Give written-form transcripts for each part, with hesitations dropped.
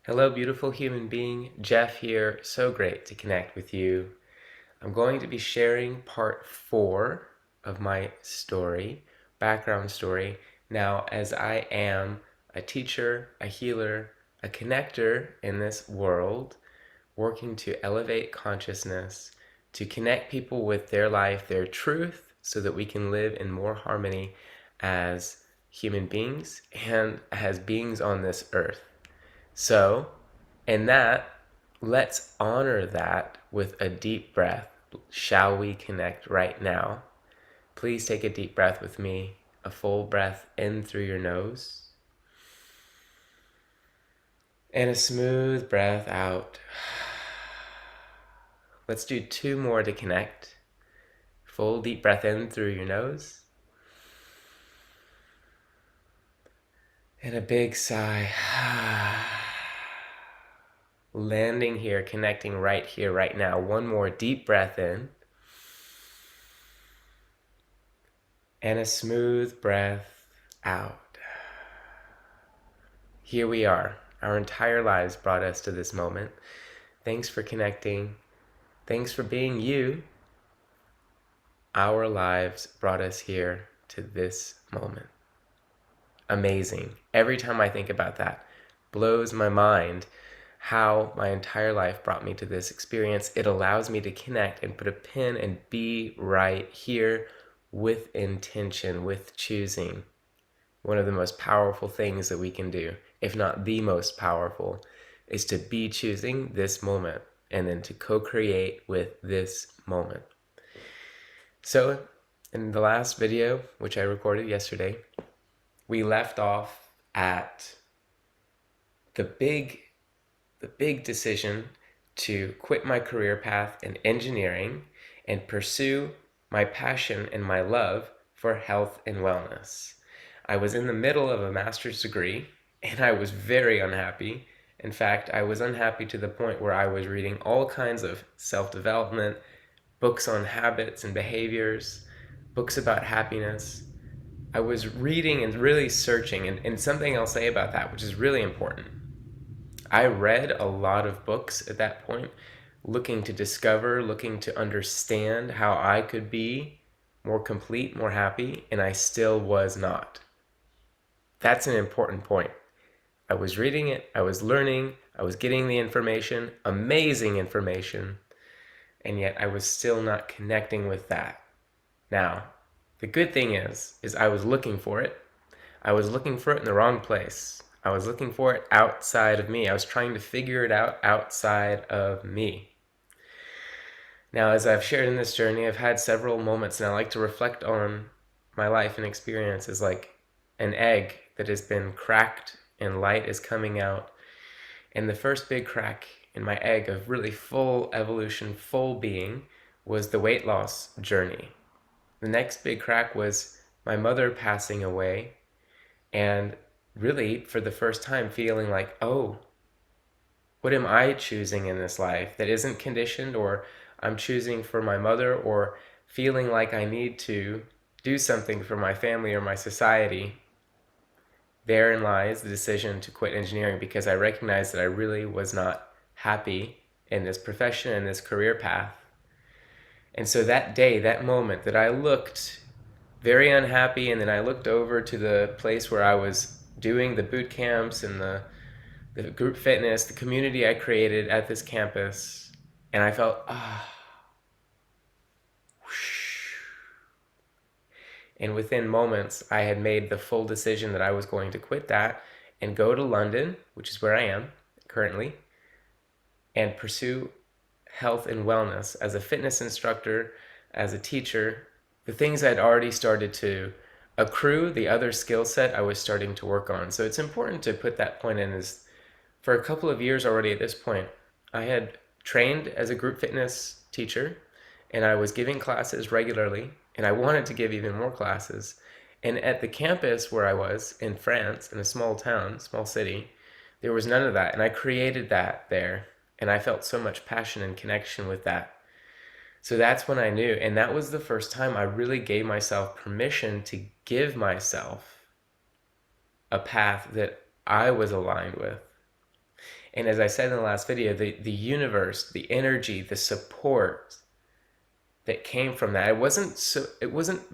Hello, beautiful human being. Jeff here. So great to connect with you. I'm going to be sharing part 4 of my story, background story. Now, as I am a teacher, a healer, a connector in this world, working to elevate consciousness, to connect people with their life, their truth, so that we can live in more harmony as human beings and as beings on this earth. So, in that, let's honor that with a deep breath. Shall we connect right now? Please take a deep breath with me. A full breath in through your nose. And a smooth breath out. Let's do 2 more to connect. Full deep breath in through your nose. And a big sigh. Landing here, connecting right here, right now. 1 more deep breath in. And a smooth breath out. Here we are. Our entire lives brought us to this moment. Thanks for connecting. Thanks for being you. Our lives brought us here to this moment. Amazing. Every time I think about that, blows my mind how my entire life brought me to this experience. It allows me to connect and put a pin and be right here with intention, with choosing. One of the most powerful things that we can do, if not the most powerful, is to be choosing this moment and then to co-create with this moment. So in the last video, which I recorded yesterday, we left off at the big decision to quit my career path in engineering and pursue my passion and my love for health and wellness. I was in the middle of a master's degree and I was very unhappy. In fact, I was unhappy to the point where I was reading all kinds of self-development, books on habits and behaviors, books about happiness. I was reading and really searching, and something I'll say about that, which is really important. I read a lot of books at that point, looking to discover, looking to understand how I could be more complete, more happy, and I still was not. That's an important point. I was reading it, I was learning, I was getting the information, amazing information, and yet I was still not connecting with that. Now, the good thing is I was looking for it. I was looking for it in the wrong place. I was looking for it outside of me. I was trying to figure it out outside of me. Now, as I've shared in this journey, I've had several moments, and I like to reflect on my life and experience as like an egg that has been cracked and light is coming out. And the first big crack in my egg of really full evolution, full being, was the weight loss journey. The next big crack was my mother passing away, and really for the first time feeling like, oh, what am I choosing in this life that isn't conditioned, or I'm choosing for my mother, or feeling like I need to do something for my family or my society. Therein lies the decision to quit engineering, because I recognized that I really was not happy in this profession and this career path. And so that day, that moment that I looked very unhappy, and then I looked over to the place where I was doing the boot camps and the group fitness, the community I created at this campus, and I felt, and within moments, I had made the full decision that I was going to quit that and go to London, which is where I am currently, and pursue health and wellness as a fitness instructor, as a teacher. The things I'd already started to accrue, the other skill set I was starting to work on. So it's important to put that point in, is for a couple of years already at this point, I had trained as a group fitness teacher, and I was giving classes regularly, and I wanted to give even more classes. And at the campus where I was in France, in a small town, small city, there was none of that. And I created that there, and I felt so much passion and connection with that. So that's when I knew, and that was the first time I really gave myself permission to give myself a path that I was aligned with. And as I said in the last video, the universe, the energy, the support that came from that, it wasn't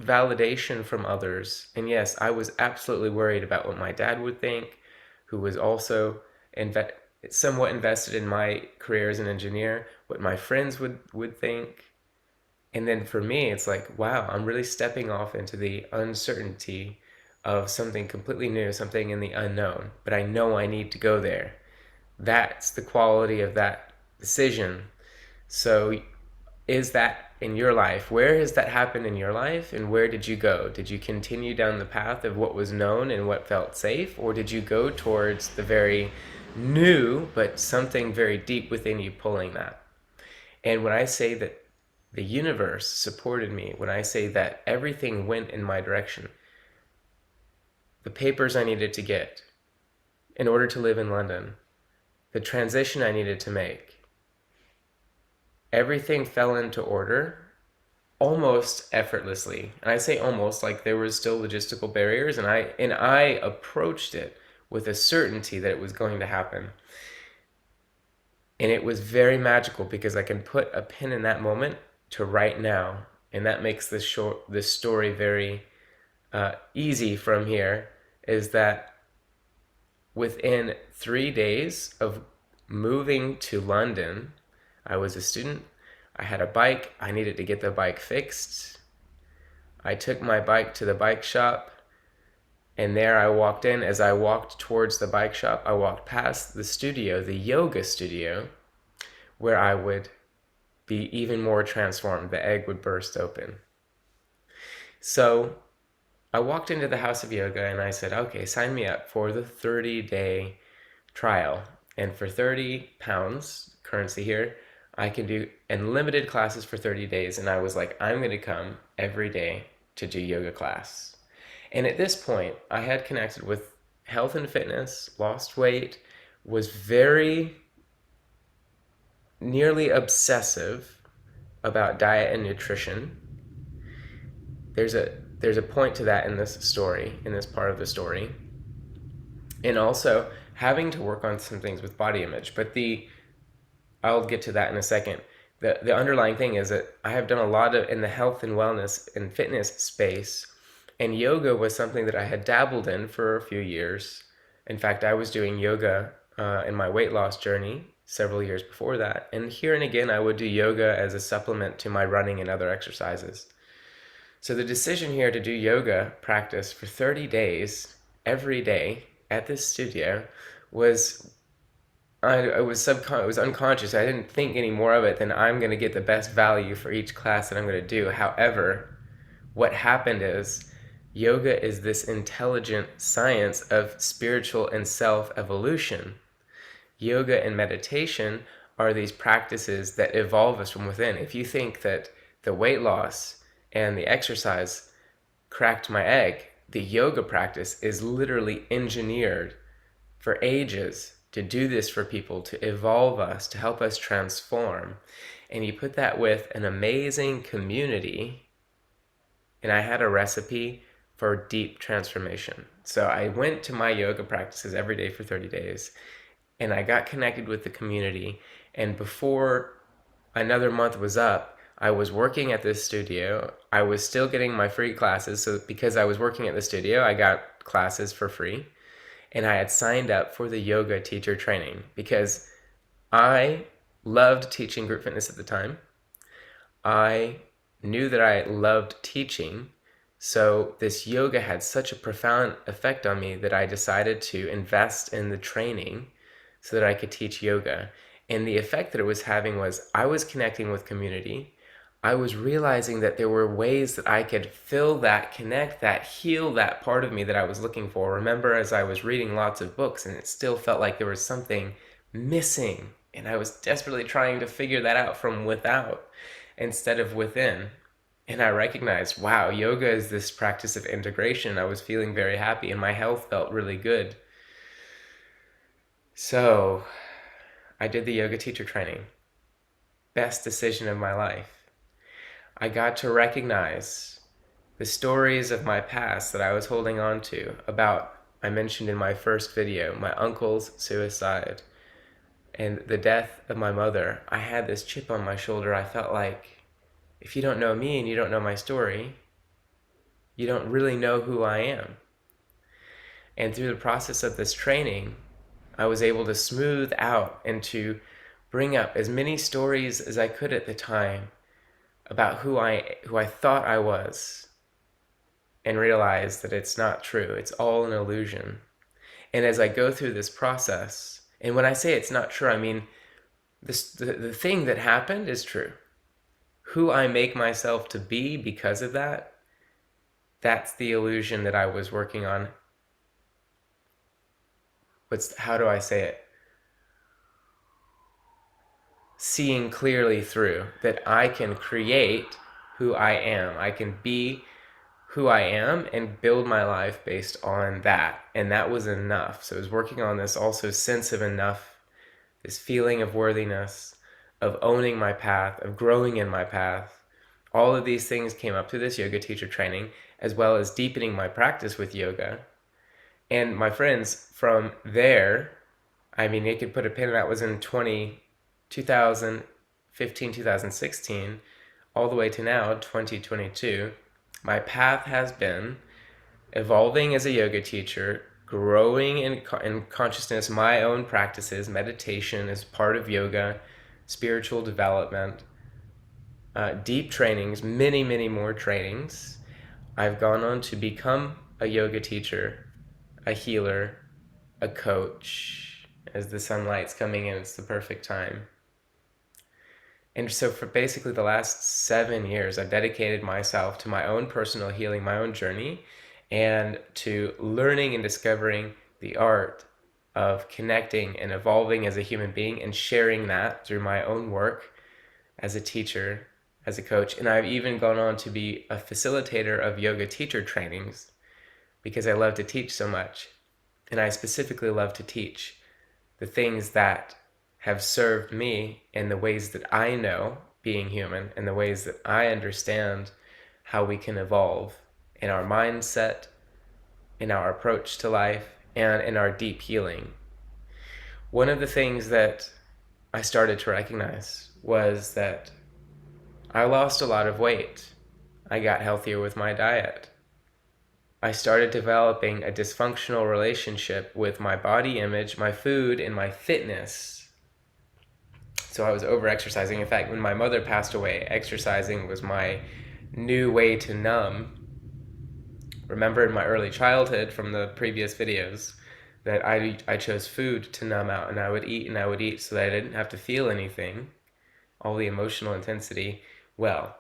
validation from others. And yes, I was absolutely worried about what my dad would think, who was also inve- somewhat invested in my career as an engineer, what my friends would think. And then for me, it's like, wow, I'm really stepping off into the uncertainty of something completely new, something in the unknown, but I know I need to go there. That's the quality of that decision. So, is that in your life? Where has that happened in your life, and where did you go? Did you continue down the path of what was known and what felt safe, or did you go towards the very new, but something very deep within you pulling that? And when I say that the universe supported me, when I say that everything went in my direction, the papers I needed to get in order to live in London, the transition I needed to make, everything fell into order almost effortlessly. And I say almost, like there was still logistical barriers, and I approached it with a certainty that it was going to happen. And it was very magical because I can put a pin in that moment to right now, and that makes this story very easy from here. Is that within 3 days of moving to London, I was a student. I had a bike. I needed to get the bike fixed. I took my bike to the bike shop, and there I walked in. As I walked towards the bike shop, I walked past the studio, the yoga studio, where I would be even more transformed. The egg would burst open. So I walked into the house of yoga and I said, okay, sign me up for the 30-day trial. And for £30, currency here, I can do unlimited classes for 30 days. And I was like, I'm going to come every day to do yoga class. And at this point, I had connected with health and fitness, lost weight, was very nearly obsessive about diet and nutrition. There's a point to that in this story, in this part of the story. And also having to work on some things with body image. But I'll get to that in a second. The underlying thing is that I have done a lot of in the health and wellness and fitness space, and yoga was something that I had dabbled in for a few years. In fact, I was doing yoga in my weight loss journey several years before that. And here and again, I would do yoga as a supplement to my running and other exercises. So the decision here to do yoga practice for 30 days every day at this studio was it was unconscious. I didn't think any more of it than I'm going to get the best value for each class that I'm going to do. However, what happened is yoga is this intelligent science of spiritual and self-evolution. Yoga and meditation are these practices that evolve us from within. If you think that the weight loss and the exercise cracked my egg, the yoga practice is literally engineered for ages to do this for people, to evolve us, to help us transform. And you put that with an amazing community, and I had a recipe for deep transformation. So I went to my yoga practices every day for 30 days, and I got connected with the community. And before another month was up, I was working at this studio. I was still getting my free classes. So because I was working at the studio, I got classes for free. And I had signed up for the yoga teacher training because I loved teaching group fitness at the time. I knew that I loved teaching. So this yoga had such a profound effect on me that I decided to invest in the training so that I could teach yoga. And the effect that it was having was I was connecting with community. I was realizing that there were ways that I could fill that, connect that, heal that part of me that I was looking for. Remember, as I was reading lots of books and it still felt like there was something missing, and I was desperately trying to figure that out from without instead of within. And I recognized, wow, yoga is this practice of integration. I was feeling very happy and my health felt really good. So I did the yoga teacher training. Best decision of my life. I got to recognize the stories of my past that I was holding on to about, I mentioned in my first video, my uncle's suicide, and the death of my mother, I had this chip on my shoulder. I felt like, if you don't know me and you don't know my story, you don't really know who I am. And through the process of this training, I was able to smooth out and to bring up as many stories as I could at the time about who I thought I was, and realize that it's not true. It's all an illusion. And as I go through this process, and when I say it's not true, I mean the thing that happened is true. Who I make myself to be because of that, that's the illusion that I was working on. How do I say it? Seeing clearly through that I can create who I am. I can be who I am and build my life based on that. And that was enough. So I was working on this also sense of enough, this feeling of worthiness, of owning my path, of growing in my path. All of these things came up through this yoga teacher training, as well as deepening my practice with yoga. And my friends, from there, I mean, you could put a pin in that, was in 2015, 2016, all the way to now, 2022. My path has been evolving as a yoga teacher, growing in consciousness, my own practices, meditation is part of yoga, spiritual development, deep trainings, many, many more trainings. I've gone on to become a yoga teacher, a healer, a coach. As the sunlight's coming in, it's the perfect time. And so for basically the last 7 years, I've dedicated myself to my own personal healing, my own journey, and to learning and discovering the art of connecting and evolving as a human being, and sharing that through my own work as a teacher, as a coach. And I've even gone on to be a facilitator of yoga teacher trainings because I love to teach so much. And I specifically love to teach the things that have served me in the ways that I know, being human, and the ways that I understand how we can evolve in our mindset, in our approach to life, and in our deep healing. One of the things that I started to recognize was that I lost a lot of weight. I got healthier with my diet. I started developing a dysfunctional relationship with my body image, my food, and my fitness. So I was over-exercising. In fact, when my mother passed away, exercising was my new way to numb. Remember in my early childhood from the previous videos that I chose food to numb out, and I would eat so that I didn't have to feel anything, all the emotional intensity. Well,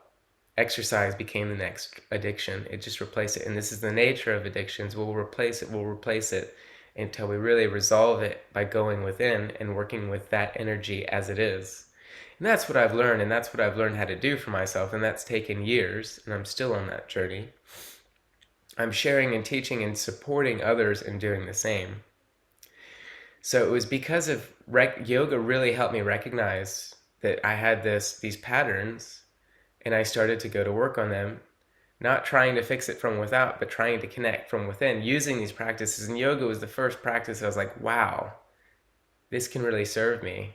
exercise became the next addiction. It just replaced it. And this is the nature of addictions. We'll replace it until we really resolve it by going within and working with that energy as it is. And that's what I've learned, and that's what I've learned how to do for myself, and that's taken years, and I'm still on that journey. I'm sharing and teaching and supporting others in doing the same. So it was because of yoga really helped me recognize that I had these patterns, and I started to go to work on them, not trying to fix it from without, but trying to connect from within, using these practices. And yoga was the first practice I was like, wow, this can really serve me.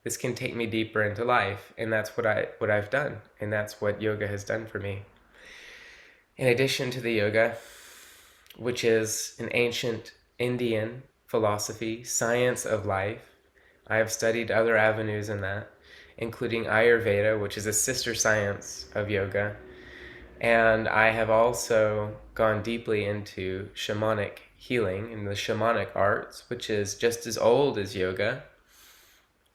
This can take me deeper into life. And that's what I've done. And that's what yoga has done for me. In addition to the yoga, which is an ancient Indian philosophy, science of life, I have studied other avenues in that, including Ayurveda, which is a sister science of yoga. And I have also gone deeply into shamanic healing and the shamanic arts, which is just as old as yoga.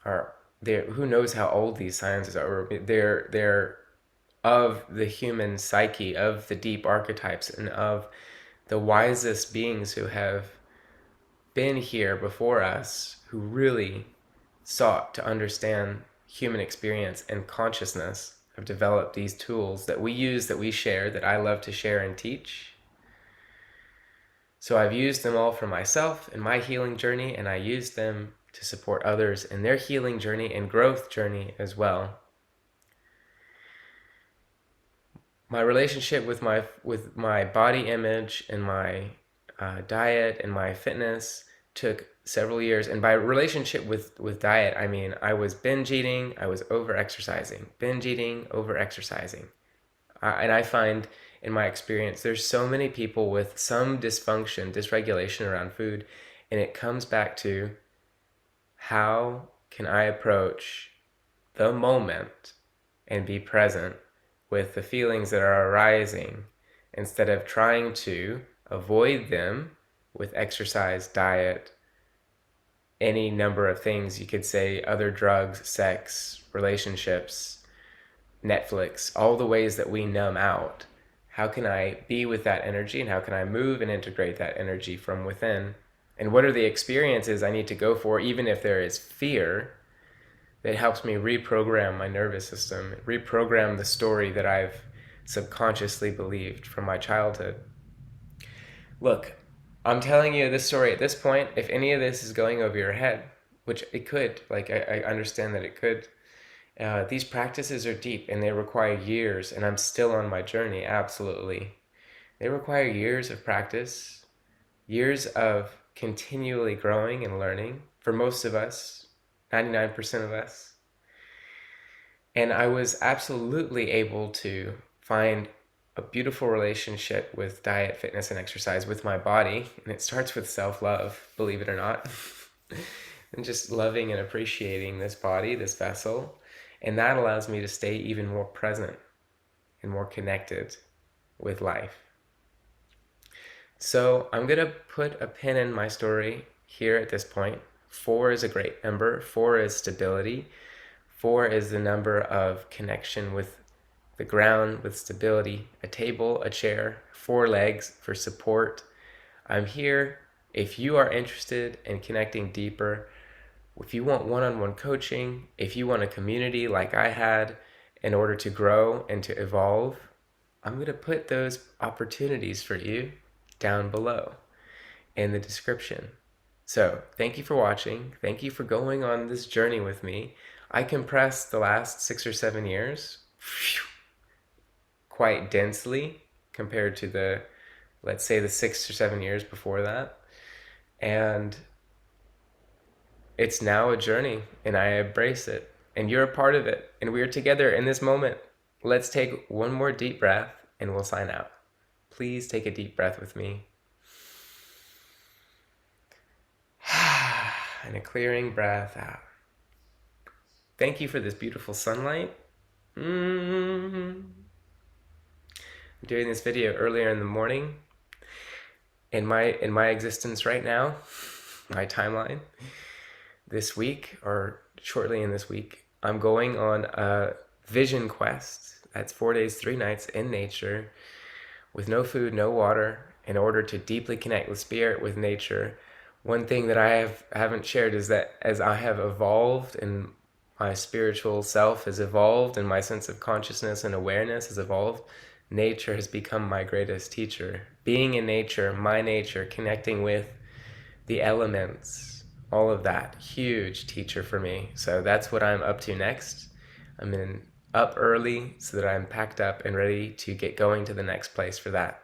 Who knows how old these sciences are? They're of the human psyche, of the deep archetypes, and of the wisest beings who have been here before us, who really sought to understand human experience and consciousness, have developed these tools that we use, that we share, that I love to share and teach. So I've used them all for myself in my healing journey, and I use them to support others in their healing journey and growth journey as well. My relationship with my body image and my diet and my fitness took several years. And by relationship with diet, I mean I was binge eating, I was over exercising, binge eating, over exercising. And I find in my experience, there's so many people with some dysfunction, dysregulation around food, and it comes back to how can I approach the moment and be present with the feelings that are arising instead of trying to avoid them with exercise, diet, any number of things. You could say other drugs, sex, relationships, Netflix, all the ways that we numb out. How can I be with that energy, and how can I move and integrate that energy from within? And what are the experiences I need to go for, even if there is fear, that helps me reprogram my nervous system, reprogram the story that I've subconsciously believed from my childhood. Look, I'm telling you this story at this point. If any of this is going over your head, which it could, like I understand that it could, these practices are deep and they require years, and I'm still on my journey, absolutely. They require years of practice, years of continually growing and learning for most of us, 99% of us. And I was absolutely able to find a beautiful relationship with diet, fitness, and exercise with my body. And it starts with self-love, believe it or not. And just loving and appreciating this body, this vessel. And that allows me to stay even more present and more connected with life. So I'm going to put a pin in my story here at this point. 4 is a great number. 4 is stability. 4 is the number of connection with the ground, with stability. A table, a chair, 4 legs for support. I'm here if you are interested in connecting deeper. If you want one-on-one coaching, if you want a community like I had in order to grow and to evolve, I'm going to put those opportunities for you down below in the description. So thank you for watching. Thank you for going on this journey with me. I compressed the last 6 or 7 years quite densely compared to the, let's say, the 6 or 7 years before that. And it's now a journey, and I embrace it, and you're a part of it, and we are together in this moment. Let's take one more deep breath, and we'll sign out. Please take a deep breath with me. And a clearing breath out. Thank you for this beautiful sunlight. I'm doing this video earlier in the morning. In my existence right now, my timeline, this week, or shortly in this week, I'm going on a vision quest. That's 4 days, 3 nights in nature with no food, no water, in order to deeply connect with spirit, with nature. One thing that I haven't shared is that as I have evolved and my spiritual self has evolved and my sense of consciousness and awareness has evolved, nature has become my greatest teacher. Being in nature, my nature, connecting with the elements, all of that, huge teacher for me. So that's what I'm up to next. I'm up early so that I'm packed up and ready to get going to the next place for that.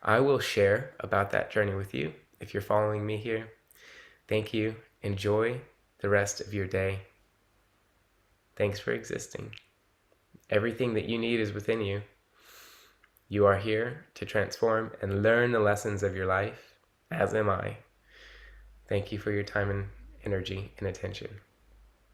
I will share about that journey with you if you're following me here. Thank you. Enjoy the rest of your day. Thanks for existing. Everything that you need is within you. You are here to transform and learn the lessons of your life, as am I. Thank you for your time and energy and attention.